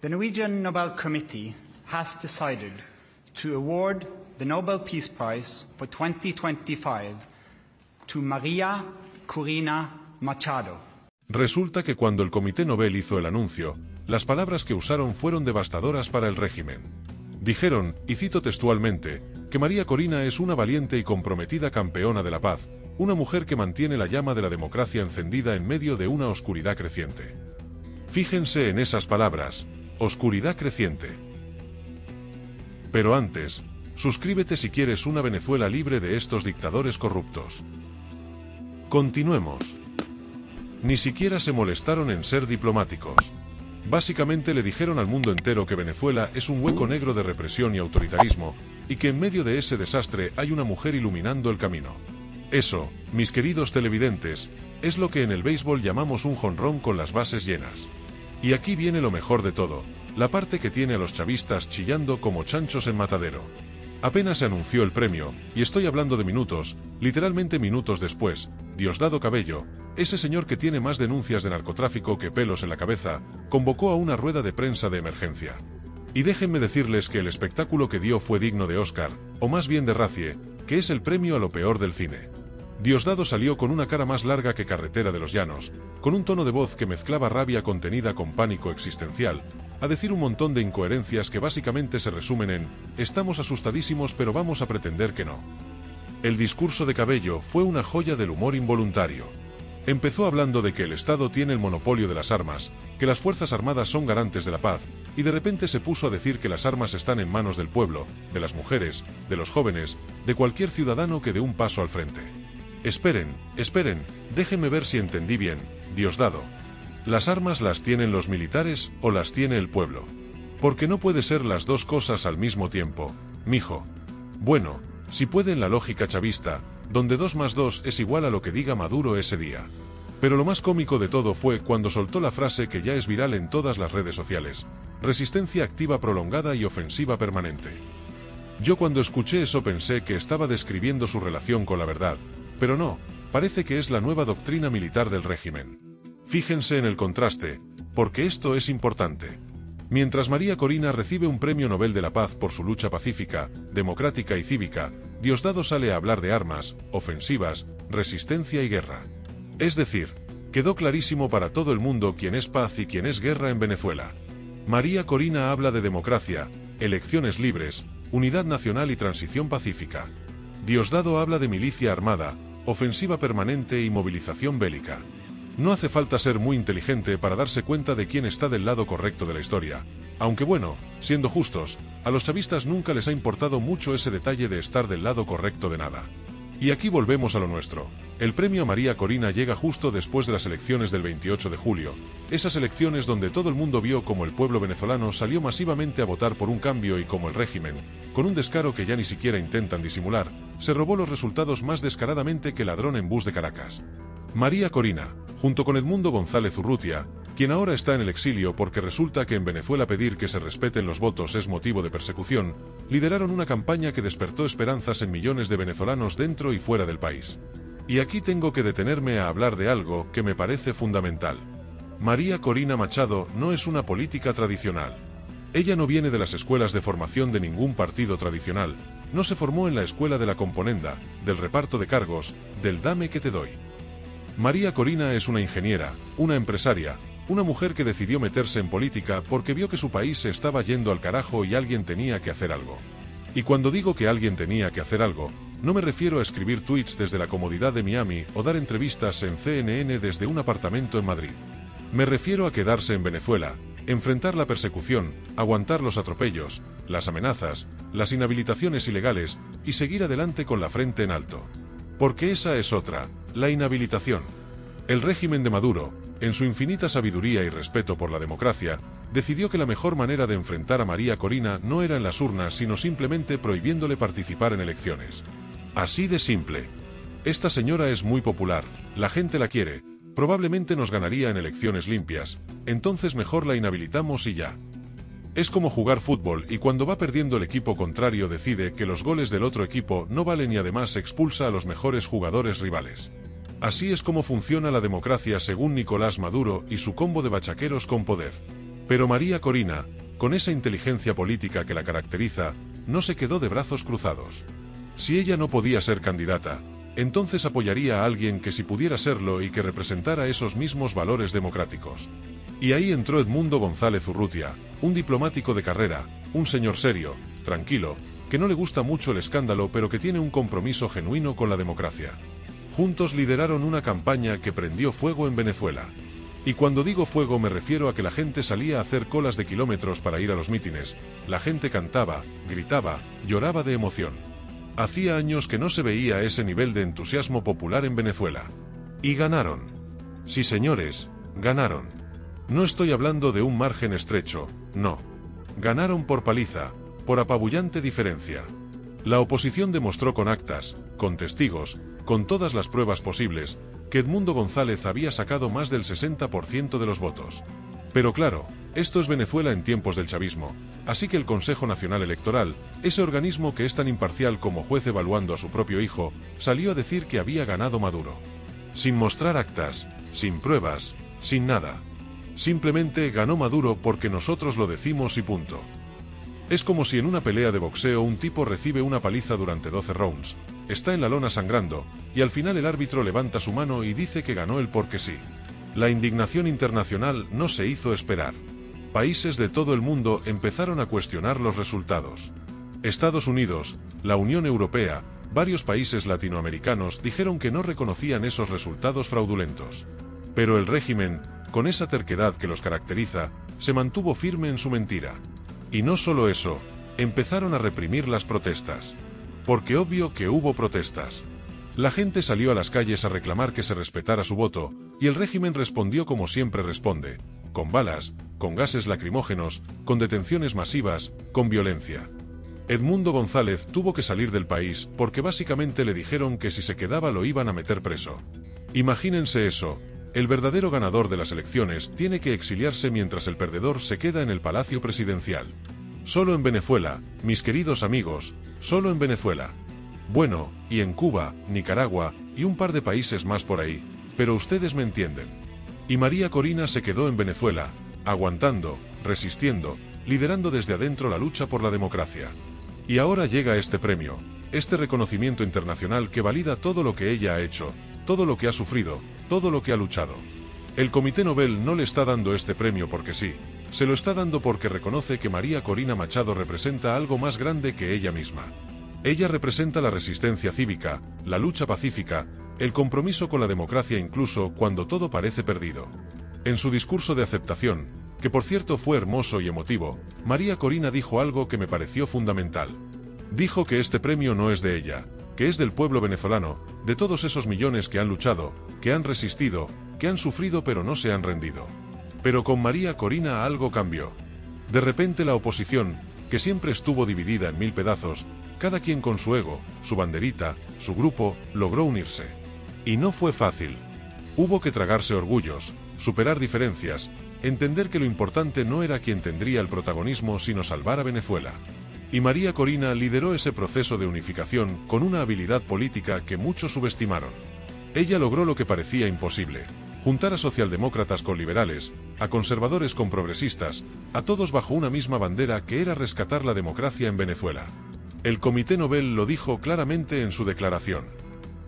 The Norwegian Nobel Committee has decided to award the Nobel Peace Prize for 2025 to María Corina Machado. Resulta que cuando el Comité Nobel hizo el anuncio, las palabras que usaron fueron devastadoras para el régimen. Dijeron, y cito textualmente, que María Corina es una valiente y comprometida campeona de la paz, una mujer que mantiene la llama de la democracia encendida en medio de una oscuridad creciente. Fíjense en esas palabras, oscuridad creciente. Pero antes, suscríbete si quieres una Venezuela libre de estos dictadores corruptos. Continuemos. Ni siquiera se molestaron en ser diplomáticos. Básicamente le dijeron al mundo entero que Venezuela es un hueco negro de represión y autoritarismo, y que en medio de ese desastre hay una mujer iluminando el camino. Eso, mis queridos televidentes, es lo que en el béisbol llamamos un jonrón con las bases llenas. Y aquí viene lo mejor de todo, la parte que tiene a los chavistas chillando como chanchos en matadero. Apenas se anunció el premio, y estoy hablando de minutos, literalmente minutos después, Diosdado Cabello, ese señor que tiene más denuncias de narcotráfico que pelos en la cabeza, convocó a una rueda de prensa de emergencia. Y déjenme decirles que el espectáculo que dio fue digno de Oscar, o más bien de Razzie, que es el premio a lo peor del cine. Diosdado salió con una cara más larga que Carretera de los Llanos, con un tono de voz que mezclaba rabia contenida con pánico existencial, a decir un montón de incoherencias que básicamente se resumen en, estamos asustadísimos pero vamos a pretender que no. El discurso de Cabello fue una joya del humor involuntario. Empezó hablando de que el Estado tiene el monopolio de las armas, que las Fuerzas Armadas son garantes de la paz, y de repente se puso a decir que las armas están en manos del pueblo, de las mujeres, de los jóvenes, de cualquier ciudadano que dé un paso al frente. Esperen, déjenme ver si entendí bien, Diosdado. ¿Las armas las tienen los militares o las tiene el pueblo? Porque no puede ser las dos cosas al mismo tiempo, mijo. Bueno, si puede en la lógica chavista, donde 2 más 2 es igual a lo que diga Maduro ese día. Pero lo más cómico de todo fue cuando soltó la frase que ya es viral en todas las redes sociales: resistencia activa prolongada y ofensiva permanente. Yo cuando escuché eso pensé que estaba describiendo su relación con la verdad, pero no, parece que es la nueva doctrina militar del régimen. Fíjense en el contraste, porque esto es importante. Mientras María Corina recibe un premio Nobel de la Paz por su lucha pacífica, democrática y cívica, Diosdado sale a hablar de armas, ofensivas, resistencia y guerra. Es decir, quedó clarísimo para todo el mundo quién es paz y quién es guerra en Venezuela. María Corina habla de democracia, elecciones libres, unidad nacional y transición pacífica. Diosdado habla de milicia armada, ofensiva permanente y movilización bélica. No hace falta ser muy inteligente para darse cuenta de quién está del lado correcto de la historia. Aunque bueno, siendo justos, a los chavistas nunca les ha importado mucho ese detalle de estar del lado correcto de nada. Y aquí volvemos a lo nuestro. El premio a María Corina llega justo después de las elecciones del 28 de julio, esas elecciones donde todo el mundo vio como el pueblo venezolano salió masivamente a votar por un cambio y como el régimen, con un descaro que ya ni siquiera intentan disimular, se robó los resultados más descaradamente que ladrón en bus de Caracas. María Corina, junto con Edmundo González Urrutia, quien ahora está en el exilio porque resulta que en Venezuela pedir que se respeten los votos es motivo de persecución, lideraron una campaña que despertó esperanzas en millones de venezolanos dentro y fuera del país. Y aquí tengo que detenerme a hablar de algo que me parece fundamental. María Corina Machado no es una política tradicional. Ella no viene de las escuelas de formación de ningún partido tradicional, no se formó en la escuela de la componenda, del reparto de cargos, del dame que te doy. María Corina es una ingeniera, una empresaria, una mujer que decidió meterse en política porque vio que su país se estaba yendo al carajo y alguien tenía que hacer algo. Y cuando digo que alguien tenía que hacer algo, no me refiero a escribir tweets desde la comodidad de Miami o dar entrevistas en CNN desde un apartamento en Madrid. Me refiero a quedarse en Venezuela, enfrentar la persecución, aguantar los atropellos, las amenazas, las inhabilitaciones ilegales y seguir adelante con la frente en alto. Porque esa es otra, la inhabilitación. El régimen de Maduro, en su infinita sabiduría y respeto por la democracia, decidió que la mejor manera de enfrentar a María Corina no era en las urnas sino simplemente prohibiéndole participar en elecciones. Así de simple. Esta señora es muy popular, la gente la quiere, probablemente nos ganaría en elecciones limpias, entonces mejor la inhabilitamos y ya. Es como jugar fútbol y cuando va perdiendo el equipo contrario decide que los goles del otro equipo no valen y además expulsa a los mejores jugadores rivales. Así es como funciona la democracia según Nicolás Maduro y su combo de bachaqueros con poder. Pero María Corina, con esa inteligencia política que la caracteriza, no se quedó de brazos cruzados. Si ella no podía ser candidata, entonces apoyaría a alguien que sí pudiera serlo y que representara esos mismos valores democráticos. Y ahí entró Edmundo González Urrutia, un diplomático de carrera, un señor serio, tranquilo, que no le gusta mucho el escándalo pero que tiene un compromiso genuino con la democracia. Juntos lideraron una campaña que prendió fuego en Venezuela. Y cuando digo fuego me refiero a que la gente salía a hacer colas de kilómetros para ir a los mítines, la gente cantaba, gritaba, lloraba de emoción. Hacía años que no se veía ese nivel de entusiasmo popular en Venezuela. Y ganaron. Sí, señores, ganaron. No estoy hablando de un margen estrecho, no. Ganaron por paliza, por apabullante diferencia. La oposición demostró con actas, con testigos, con todas las pruebas posibles, que Edmundo González había sacado más del 60% de los votos. Pero claro, esto es Venezuela en tiempos del chavismo, así que el Consejo Nacional Electoral, ese organismo que es tan imparcial como juez evaluando a su propio hijo, salió a decir que había ganado Maduro. Sin mostrar actas, sin pruebas, sin nada. Simplemente ganó Maduro porque nosotros lo decimos y punto. Es como si en una pelea de boxeo un tipo recibe una paliza durante 12 rounds, está en la lona sangrando, y al final el árbitro levanta su mano y dice que ganó él porque sí. La indignación internacional no se hizo esperar. Países de todo el mundo empezaron a cuestionar los resultados. Estados Unidos, la Unión Europea, varios países latinoamericanos dijeron que no reconocían esos resultados fraudulentos. Pero el régimen, con esa terquedad que los caracteriza, se mantuvo firme en su mentira. Y no solo eso, empezaron a reprimir las protestas. Porque obvio que hubo protestas. La gente salió a las calles a reclamar que se respetara su voto, y el régimen respondió como siempre responde, con balas, con gases lacrimógenos, con detenciones masivas, con violencia. Edmundo González tuvo que salir del país porque básicamente le dijeron que si se quedaba lo iban a meter preso. Imagínense eso, el verdadero ganador de las elecciones tiene que exiliarse mientras el perdedor se queda en el Palacio Presidencial. Solo en Venezuela, mis queridos amigos, solo en Venezuela. Bueno, y en Cuba, Nicaragua, y un par de países más por ahí, pero ustedes me entienden. Y María Corina se quedó en Venezuela, aguantando, resistiendo, liderando desde adentro la lucha por la democracia. Y ahora llega este premio, este reconocimiento internacional que valida todo lo que ella ha hecho, todo lo que ha sufrido, todo lo que ha luchado. El Comité Nobel no le está dando este premio porque sí, se lo está dando porque reconoce que María Corina Machado representa algo más grande que ella misma. Ella representa la resistencia cívica, la lucha pacífica, el compromiso con la democracia incluso cuando todo parece perdido. En su discurso de aceptación, que por cierto fue hermoso y emotivo, María Corina dijo algo que me pareció fundamental. Dijo que este premio no es de ella, que es del pueblo venezolano, de todos esos millones que han luchado, que han resistido, que han sufrido pero no se han rendido. Pero con María Corina algo cambió. De repente la oposición, que siempre estuvo dividida en 1000 pedazos, cada quien con su ego, su banderita, su grupo, logró unirse. Y no fue fácil. Hubo que tragarse orgullos, superar diferencias, entender que lo importante no era quien tendría el protagonismo sino salvar a Venezuela. Y María Corina lideró ese proceso de unificación con una habilidad política que muchos subestimaron. Ella logró lo que parecía imposible, juntar a socialdemócratas con liberales, a conservadores con progresistas, a todos bajo una misma bandera que era rescatar la democracia en Venezuela. El Comité Nobel lo dijo claramente en su declaración.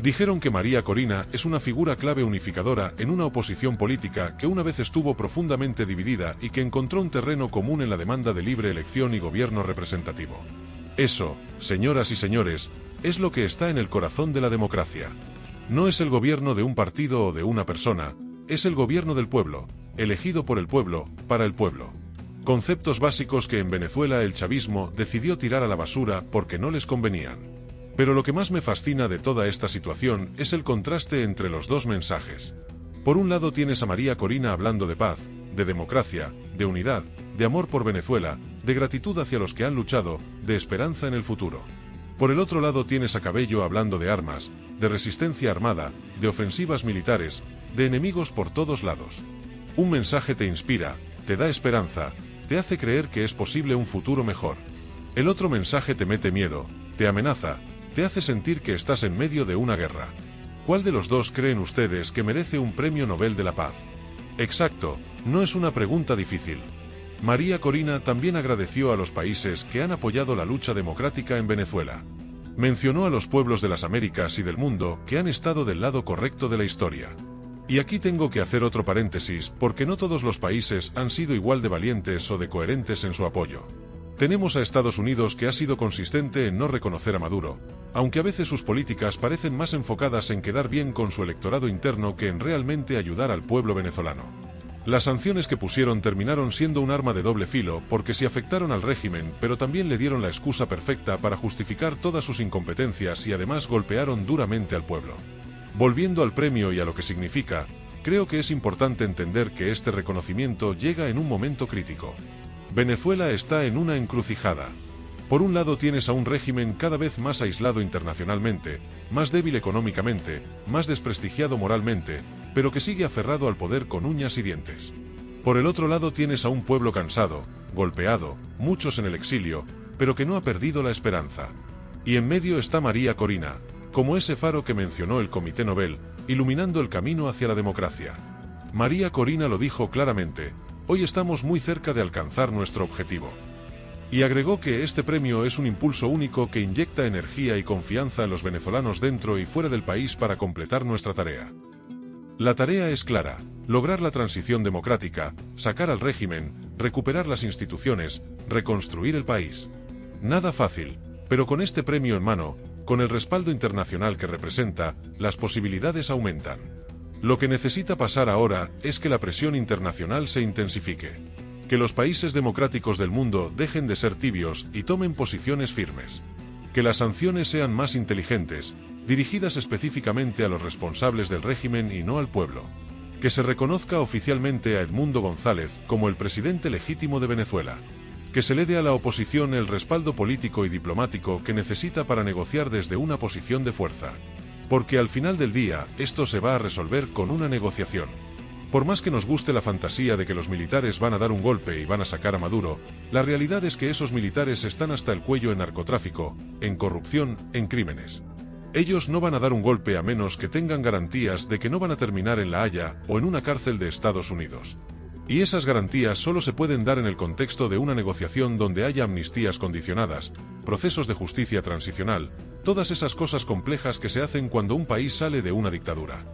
Dijeron que María Corina es una figura clave unificadora en una oposición política que una vez estuvo profundamente dividida y que encontró un terreno común en la demanda de libre elección y gobierno representativo. Eso, señoras y señores, es lo que está en el corazón de la democracia. No es el gobierno de un partido o de una persona, es el gobierno del pueblo, elegido por el pueblo, para el pueblo. Conceptos básicos que en Venezuela el chavismo decidió tirar a la basura porque no les convenían. Pero lo que más me fascina de toda esta situación es el contraste entre los dos mensajes. Por un lado tienes a María Corina hablando de paz, de democracia, de unidad, de amor por Venezuela, de gratitud hacia los que han luchado, de esperanza en el futuro. Por el otro lado tienes a Cabello hablando de armas, de resistencia armada, de ofensivas militares, de enemigos por todos lados. Un mensaje te inspira, te da esperanza, te hace creer que es posible un futuro mejor. El otro mensaje te mete miedo, te amenaza, te hace sentir que estás en medio de una guerra. ¿Cuál de los dos creen ustedes que merece un premio Nobel de la Paz? Exacto, no es una pregunta difícil. María Corina también agradeció a los países que han apoyado la lucha democrática en Venezuela. Mencionó a los pueblos de las Américas y del mundo que han estado del lado correcto de la historia. Y aquí tengo que hacer otro paréntesis, porque no todos los países han sido igual de valientes o de coherentes en su apoyo. Tenemos a Estados Unidos, que ha sido consistente en no reconocer a Maduro, aunque a veces sus políticas parecen más enfocadas en quedar bien con su electorado interno que en realmente ayudar al pueblo venezolano. Las sanciones que pusieron terminaron siendo un arma de doble filo, porque sí afectaron al régimen, pero también le dieron la excusa perfecta para justificar todas sus incompetencias y además golpearon duramente al pueblo. Volviendo al premio y a lo que significa, creo que es importante entender que este reconocimiento llega en un momento crítico. Venezuela está en una encrucijada. Por un lado tienes a un régimen cada vez más aislado internacionalmente, más débil económicamente, más desprestigiado moralmente, pero que sigue aferrado al poder con uñas y dientes. Por el otro lado tienes a un pueblo cansado, golpeado, muchos en el exilio, pero que no ha perdido la esperanza. Y en medio está María Corina, como ese faro que mencionó el Comité Nobel, iluminando el camino hacia la democracia. María Corina lo dijo claramente: hoy estamos muy cerca de alcanzar nuestro objetivo. Y agregó que este premio es un impulso único que inyecta energía y confianza en los venezolanos dentro y fuera del país para completar nuestra tarea. La tarea es clara: lograr la transición democrática, sacar al régimen, recuperar las instituciones, reconstruir el país. Nada fácil, pero con este premio en mano, con el respaldo internacional que representa, las posibilidades aumentan. Lo que necesita pasar ahora es que la presión internacional se intensifique. Que los países democráticos del mundo dejen de ser tibios y tomen posiciones firmes. Que las sanciones sean más inteligentes, dirigidas específicamente a los responsables del régimen y no al pueblo. Que se reconozca oficialmente a Edmundo González como el presidente legítimo de Venezuela. Que se le dé a la oposición el respaldo político y diplomático que necesita para negociar desde una posición de fuerza. Porque al final del día, esto se va a resolver con una negociación. Por más que nos guste la fantasía de que los militares van a dar un golpe y van a sacar a Maduro, la realidad es que esos militares están hasta el cuello en narcotráfico, en corrupción, en crímenes. Ellos no van a dar un golpe a menos que tengan garantías de que no van a terminar en La Haya o en una cárcel de Estados Unidos. Y esas garantías solo se pueden dar en el contexto de una negociación donde haya amnistías condicionadas, procesos de justicia transicional, todas esas cosas complejas que se hacen cuando un país sale de una dictadura.